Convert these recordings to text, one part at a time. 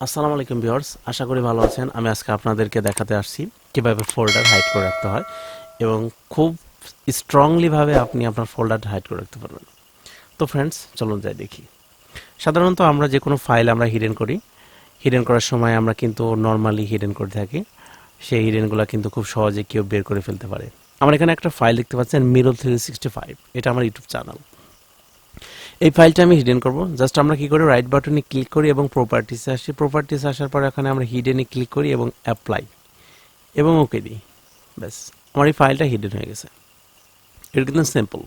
আসসালামু আলাইকুম ভিউয়ার্স, আশা করি ভালো আছেন। আমি আজকে আপনাদেরকে দেখাতে আসছি কিভাবে ফোল্ডার হাইড করে রাখতে হয় এবং খুব স্ট্রংলি ভাবে আপনি আপনার ফোল্ডার হাইড করে রাখতে পারবেন। তো ফ্রেন্ডস, চলুন যাই দেখি। সাধারণত আমরা যে কোনো ফাইল আমরা হিডেন করি, হিডেন করার সময় আমরা কিন্তু নর্মালি হিডেন করে থাকি। সেই হিডেনগুলো কিন্তু খুব সহজে কেউ বের করে ফেলতে পারে। আমার এখানে একটা ফাইল দেখতে পাচ্ছেন, মিরুল 365। এটা আমার ইউটিউব চ্যানেল। এই ফাইলটা আমি হিডেন করব। জাস্ট আমরা কি করি, রাইট বাটনে ক্লিক করি এবং প্রপার্টিসে আসি। প্রপার্টিসে আসার পর এখানে আমরা হিডেনে ক্লিক করি এবং অ্যাপ্লাই এবং ওকে দিই। ব্যাস, আমার এই ফাইলটা হিডেন হয়ে গেছে। এটা কিন্তু সিম্পল,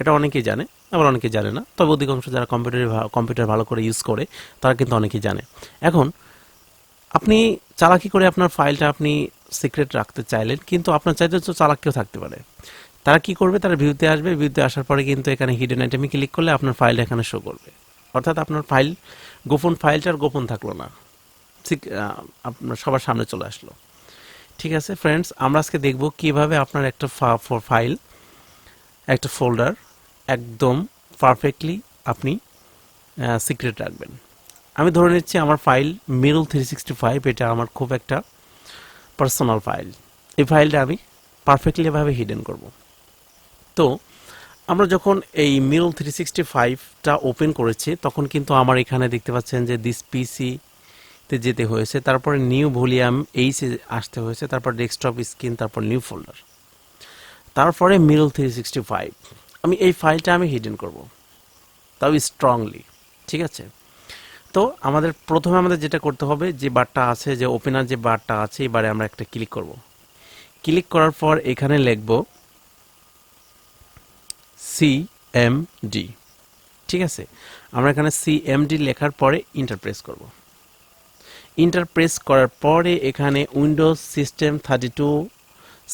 এটা অনেকেই জানে, আবার অনেকেই জানে না। তবে অধিকাংশ যারা কম্পিউটার ভালো করে ইউজ করে তারা কিন্তু অনেকেই জানে। এখন আপনি চালাকি করে আপনার ফাইলটা আপনি সিক্রেট রাখতে চাইলেন, কিন্তু আপনার চাইতে তো চালাক কেউ থাকতে পারে। তারা কি করবে, তারা ভিউতে আসবে। ভিউতে আসার পরে কিন্তু এখানে হিডেন আইটেমে ক্লিক করলে আপনার ফাইলটা এখানে শো করবে। অর্থাৎ আপনার ফাইল, গোপন ফাইলটা আর গোপন থাকলো না, ঠিক আপনার সবার সামনে চলে আসলো। ঠিক আছে ফ্রেন্ডস, আমরা আজকে দেখব কিভাবে আপনার একটা ফাইল, একটা ফোল্ডার একদম পারফেক্টলি আপনি সিক্রেট রাখবেন। আমি ধরে নিচ্ছি আমার ফাইল মিরুল 365, এটা আমার খুব একটা পার্সোনাল ফাইল। এই ফাইলটা আমি পারফেক্টলি এভাবে হিডেন করব। তো আমরা যখন এই মিরুল 365টা ওপেন করেছি, তখন কিন্তু আমার এখানে দেখতে পাচ্ছেন যে দিস পিসিতে যেতে হয়েছে, তারপরে নিউ ভলিউম এইচে আসতে হয়েছে, তারপর ডেস্কটপ স্ক্রিন, তারপর নিউ ফোল্ডার, তারপরে মিরুল 365। আমি এই ফাইলটা আমি হিডেন করব, তাও স্ট্রংলি। ঠিক আছে। তো প্রথমে আমাদের যেটা করতে হবে, যে বারটা আছে, যে ওপেনার যে বারটা আছে, এবারে আমরা একটা ক্লিক করব। ক্লিক করার পর এখানে লিখব সিএমডি। ঠিক আছে, আমরা এখানে সিএমডি লেখার পরে ইন্টার প্রেস করব। ইন্টার প্রেস করার পরে এখানে উইন্ডোজ সিস্টেম 32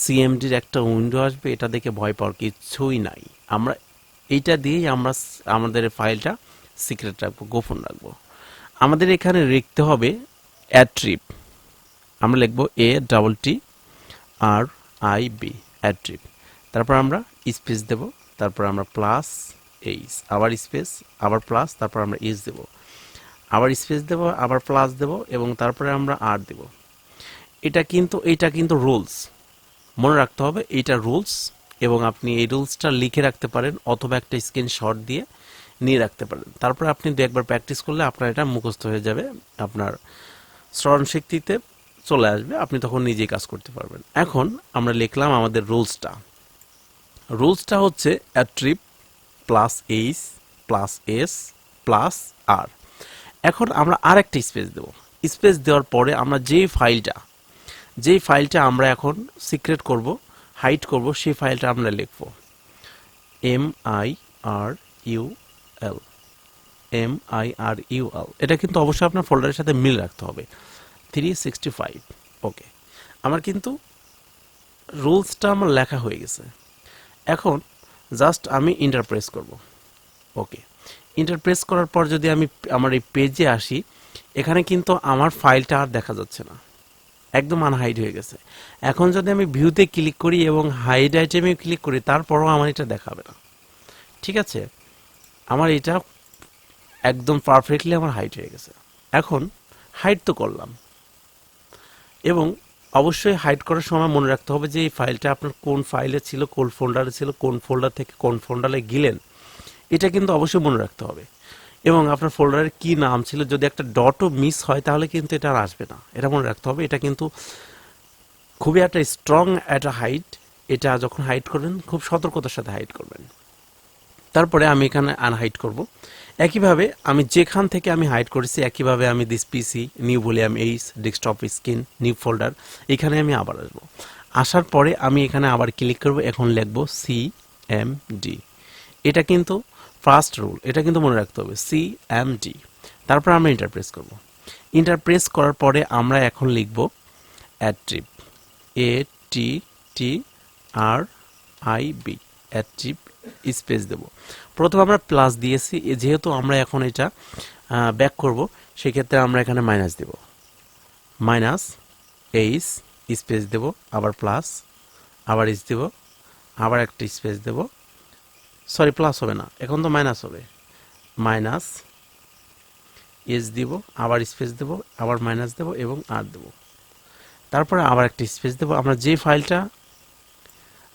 সিএমডির একটা উইন্ডো আসবে। এটা দেখে ভয় পাওয়ার কিছুই নাই। আমরা এইটা দিয়েই আমরা আমাদের ফাইলটা সিক্রেট রাখবো, গোপন রাখবো। আমাদের এখানে লিখতে হবে অ্যাট্রিপ। আমরা লিখব ATTRIB, অ্যাট্রিপ। তারপর আমরা স্পেস দেব, তারপর আমরা প্লাস এইচ, আবার স্পেস, আবার প্লাস, তারপর আমরা এইচ দেব, আবার স্পেস দেব, আবার প্লাস দেব, এবং তারপরে আমরা আর দেব। এইটা কিন্তু রুলস, মনে রাখতে হবে এইটা রুলস। এবং আপনি এই রুলসটা লিখে রাখতে পারেন অথবা একটা স্ক্রিনশট দিয়ে নিয়ে রাখতে পারেন। তারপরে আপনি দু একবার প্র্যাকটিস করলে আপনার এটা মুখস্থ হয়ে যাবে, আপনার স্মরণশক্তিতে চলে আসবে, আপনি তখন নিজেই কাজ করতে পারবেন। এখন আমরা লিখলাম আমাদের রুলসটা। রুলসটা হচ্ছে অ্যাট্রিপ plus H plus S plus R. এখন আমরা আর একটা স্পেস দেব। স্পেস দেওয়ার পরে আমরা যেই ফাইলটা আমরা এখন সিক্রেট করব, হাইড করব, সেই ফাইলটা আমরা লিখব MIRUL। MIRUL, এটা কিন্তু অবশ্যই আপনার ফোল্ডারের সাথে মিল রাখতে হবে। 365। ওকে, আমার কিন্তু রুলসটা আমার লেখা হয়ে গেছে। এখন জাস্ট আমি ইন্টার প্রেস করব। ওকে, ইন্টার প্রেস করার পর যদি আমি আমার এই পেজে আসি, এখানে কিন্তু আমার ফাইলটা আর দেখা যাচ্ছে না, একদম আনহাইড হয়ে গেছে। এখন যদি আমি ভিউতে ক্লিক করি এবং হাইড আইটেমে ক্লিক করি, তারপরও আমার এটা দেখাবে না। ঠিক আছে, আমার এটা একদম পারফেক্টলি আমার হাইড হয়ে গেছে। এখন হাইড তো করলাম, এবং অবশ্যই হাইড করার সময় মনে রাখতে হবে যে এই ফাইলটা আপনার কোন ফাইলে ছিল, কোন ফোল্ডারে ছিল, কোন ফোল্ডার থেকে কোন ফোল্ডারে গেলেন, এটা কিন্তু অবশ্যই মনে রাখতে হবে। এবং আপনার ফোল্ডারের কি নাম ছিল, যদি একটা ডটও মিস হয় তাহলে কিন্তু এটা আর আসবে না, এটা মনে রাখতে হবে। এটা কিন্তু খুবই একটা স্ট্রং একটা হাইড। এটা যখন হাইড করবেন খুব সতর্কতার সাথে হাইড করবেন। তারপরে আমি এখানে আনহাইড করব। একইভাবে আমি যেখান থেকে আমি হাইড করেছি, একইভাবে আমি this PC, new volume H, desktop screen, new folder, এখানে আমি আবার আসবো। আসার পরে আমি এখানে আবার ক্লিক করব। এখন লিখব সিএমডি। এটা কিন্তু ফার্স্ট রুল, এটা কিন্তু মনে রাখতে হবে, সিএমডি। তারপর আমরা ইন্টার প্রেস করব। ইন্টার প্রেস করার পরে আমরা এখন লিখব অ্যাট্রিপ, ATTRIB, অ্যাট্রিপ, স্পেস দেব। প্রথমে আমরা প্লাস দিয়েছি, যেহেতু আমরা এখন এটা ব্যাক করব, সেক্ষেত্রে আমরা এখানে মাইনাস দেব, মাইনাস এইচ, স্পেস দেব, আবার প্লাস, আবার এইচ দেব, আবার একটা স্পেস দেব। সরি, প্লাস হবে না, এখন তো মাইনাস হবে, মাইনাস এস দিব, আবার স্পেস দেব, আবার মাইনাস দেব এবং আর দেব, তারপরে আবার একটা স্পেস দেব। আমরা যে ফাইলটা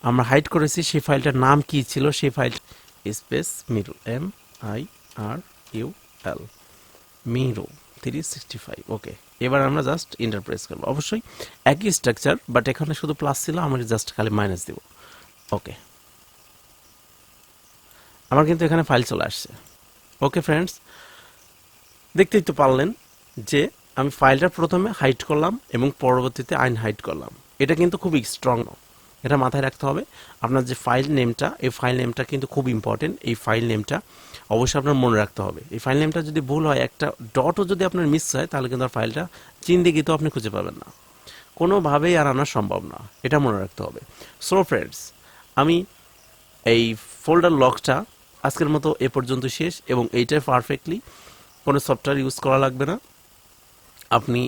আমরা হাইড করেছি সেই ফাইলটার নাম কি ছিল, সেই ফাইল স্পেস মিরুল, MIRUL, মিরুল 365। ওকে, এবার আমরা জাস্ট এন্টার প্রেস করবো। অবশ্যই একই স্ট্রাকচার, বাট এখানে শুধু প্লাস ছিল, আমরা জাস্ট খালি মাইনাস দিব। ওকে, আমার কিন্তু এখানে ফাইল চলে আসছে। ওকে ফ্রেন্ডস, দেখতেই তো পারলেন যে আমি ফাইলটা প্রথমে হাইড করলাম এবং পরবর্তীতে আনহাইড করলাম। এটা কিন্তু খুব স্ট্রং, এটা মাথায় রাখতে হবে। আপনার যে ফাইল নেমটা, এই ফাইল নেমটা কিন্তু খুব ইম্পর্টেন্ট। এই ফাইল নেমটা অবশ্যই আপনার মনে রাখতে হবে। এই ফাইল নেমটা যদি ভুল হয়, একটা ডটও যদি আপনার মিস হয়, তাহলে কিন্তু আর ফাইলটা জিন্দেগিতেও আপনি খুঁজে পাবেন না, কোনোভাবেই আর আনা সম্ভব না। এটা মনে রাখতে হবে। সো ফ্রেন্ডস, আমি এই ফোল্ডার লকটা আজকের মতো এ পর্যন্ত শেষ, এবং এইটাই পারফেক্টলি, কোনো সফটওয়্যার ইউজ করা লাগবে না। আপনি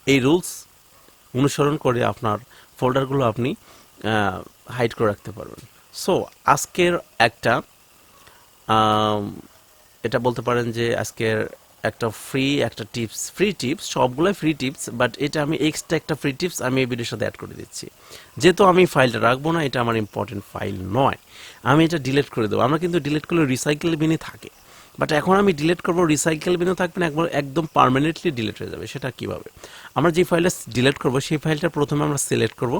এই রুলস অনুসরণ করে আপনার ফোল্ডারগুলো আপনি হাইড করে রাখতে পারবেন। সো আজকের একটা এটা বলতে পারেন যে আজকের একটা একটা ফ্রি টিপস, সবগুলোই ফ্রি টিপস, বাট এটা আমি এক্সট্রা একটা ফ্রি টিপস আমি এই ভিডিওর সাথে অ্যাড করে দিচ্ছি। যেহেতু আমি ফাইলটা রাখবো না, এটা আমার ইম্পর্টেন্ট ফাইল নয়, আমি এটা ডিলিট করে দেবো। আমরা কিন্তু ডিলিট করলে রিসাইকেল বিনে থাকে, বাট এখন আমি ডিলিট করবো, রিসাইকেল বিনও থাকবে না, একদম পার্মানেন্টলি ডিলিট হয়ে যাবে। সেটা কিভাবে? আমরা যে ফাইলটা ডিলিট করবো সেই ফাইলটা প্রথমে আমরা সিলেক্ট করব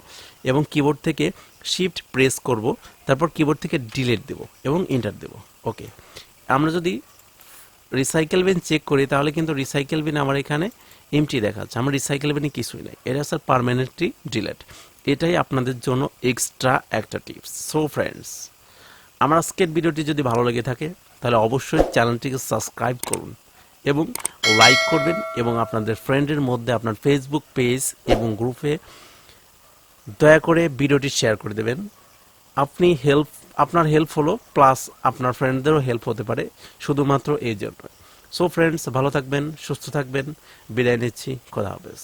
এবং কিবোর্ড থেকে শিফট প্রেস করব, তারপর কিবোর্ড থেকে ডিলিট দেব এবং এন্টার দেব। ওকে, আমরা যদি রিসাইকেল বিন চেক করি, তাহলে কিন্তু রিসাইকেল বিন আমার এখানে এমটি দেখাচ্ছে, আমার রিসাইকেল বিনে কিছুই নাই। এটা স্যার পার্মানেন্টলি ডিলিট। এটাই আপনাদের জন্য এক্সট্রা একটা টিপস। সো ফ্রেন্ডস, আমার আজকের ভিডিওটি যদি ভালো লেগে থাকে, তাহলে অবশ্যই চ্যানেলটিকে সাবস্ক্রাইব করুন এবং লাইক করবেন, এবং আপনাদের ফ্রেন্ডের মধ্যে আপনার ফেসবুক পেজ এবং গ্রুপে দয়া করে ভিডিওটি শেয়ার করে দেবেন। আপনার হেল্প হলো, প্লাস আপনার ফ্রেন্ডদেরও হেল্প হতে পারে, শুধুমাত্র এই জন্য। সো ফ্রেন্ডস, ভালো থাকবেন, সুস্থ থাকবেন, বিদায় নিচ্ছি, খোদা হাফেজ।